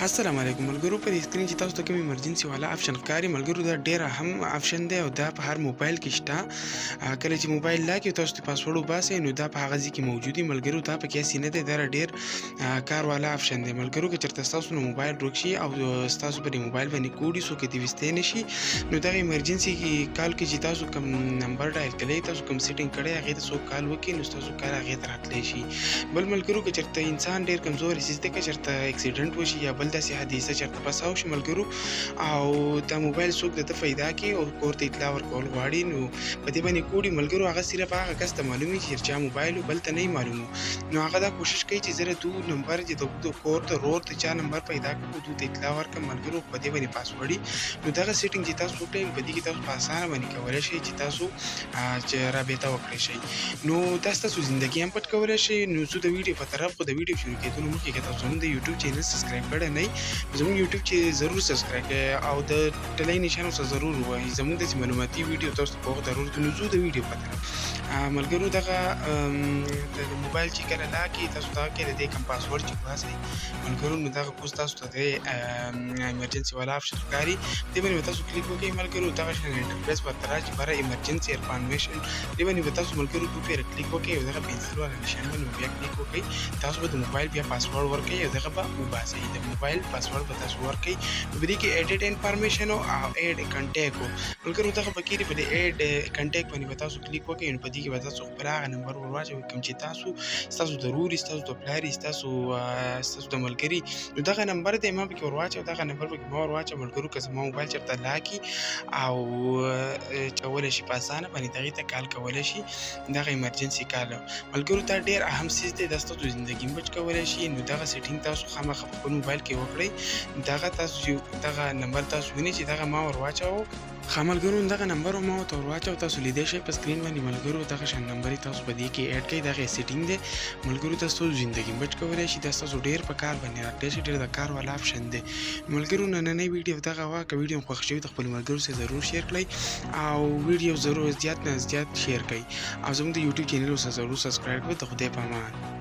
السلام علیکم ملګرو. په دې سکرین چې تاسو ته کوم ایمرجنسي والا آپشن ښکاري ملګرو، دا ډېر اهم آپشن دی او دا په هر موبایل کې شته. کله چې موبایل لاک وي تاسو ته پاسورډ وباسئ نو دا په هغه ځای کې موجود وي ملګرو. دا پکې هسې نه دی، دا ډېر کار والا آپشن دی ملګرو. که چېرته ستاسو نه موبایل ورک شي او ستاسو په دې موبایل باندې کوډ وي، څوک یې دې ویستی نه شي، نو دغه ایمرجنسي کال کې چې تاسو کوم نمبر ډایل کوئ، تاسو کوم سیټینګ کړی هغې ته څوک کال وکړي نو ستاسو کال هغې ته راتلی شي. بل ملګرو که چېرته انسان ډېر کمزوری څیز دی، که چېرته اکسیډنټ وشي یا بل داسې حادثه چېرته پساو شي ملګرو او دا موبایل څوک درته پیدا کړي او کور ته اطلاع ورکول غواړي، نو په دې باندې کوډ وي ملګرو. هغه صرف هغه کس ته معلوم وي چې چا موبایل و، بل ته نه وي معلوم. نو هغه دا کوشش کوي چې زه د دو نمبر چې د کور ته رور ته چا نمبر پیدا کړم دوی ته اطلاع ورکړم ملګرو. په دې باندې پاسورډ وي نو دغه سیټینګ چې تاسو وکړئ په دې کې تاسو په اسانه باندې کولی شئ چې تاسو چې رابطه وکړئ شئ. نو دا ستاسو زندګي هم پټ کولی شئ. نو زه د ویډیو په طرف خو د ویډیو شروع کېدو نه مخکې که تاسو زموږ د یوټیوب چینل سبسکرایب کړی نه یئ، زموږ یوټیوب چې ضرور سبسکرایب کړئ او د ټلۍ نشان ورسره ضرور ووهئ. زموږ داسې معلوماتي ویډیو تاسو ته په وخت ضرور دی. نو ځو د ویډیو په طرف ملګرو. دغه د موبایل چې کله لاک کړي تاسو دغه کې د دې کوم پاسورډ چې باسئ ملګرو، نو دغه اوس تاسو ته د ایمرجنسي والا آپشن ښکاري. دې باندې به تاسو کلیک وکړئ ملګرو. دغه شان انټرفیس ورته راشي بره ایمرجنسي انفارمیشن، دې باندې به تاسو ملګرو دوه پیره کلیک وکړئ او دغه پنسل والا نشان باندې به بیا کلیک وکړئ. تاسو به د موبایل بیا پاسورډ ورکړئ او دغه به وباسئ. د موبایل پاسورډ به تاسو ورکړئ. په دې کې ایډیټ انفارمیشن او ایډ کنټیکټ ملګرو دغه پکې دی. په دې ایډ کنټیکټ باندې به تاسو کلیک وکړئ نو په دې کې به تاسو خپل هغه نمبر ور واچوئ کوم چې ستاسو ضروري، ستاسو د پلار وي، ستاسو د ملګري، نو دغه نمبر دی ما پکې ور واچوه. دغه نمبر پکې ما ور واچوه ملګرو. که زما موبایل چېرته لاک وي او کولی شي په اسانه باندې دغې ته کال کولی شي، دغه ایمرجنسي کال ملګرو. دا ډېر اهم څیز دی، دا ستاسو زندګي هم بچ کولی شي. نو دغه سیټینګ تاسو خامخا په خپل موبایل کې وکړئ. دغه نمبر تاسو وینئ چې دغه ما ور واچوه ښه ملګرو. دغه نمبر ما ورته ور واچوه، تاسو لیدی شئ په سکرین باندې ملګرو. دغه شان نمبر یې تاسو په دې کې ایډ کړئ. دغه سیټینګ دی ملګرو، تاسو زندګي بچ کولی شي. دا ستاسو ډېر په کار باندې راتلی شي، ډېر د کار والا آپشن دی ملګرو. نننۍ ویډیو دغه وه. که ویډیو خوښ شوي د خپلو ملګرو سره ضرور شیر کړئ او ویډیو ضرور زیات نه زیات شیر کړئ او زموږ د یوټیوب چینل سره ضرور سبسکرایب کړئ. د خدای په امان.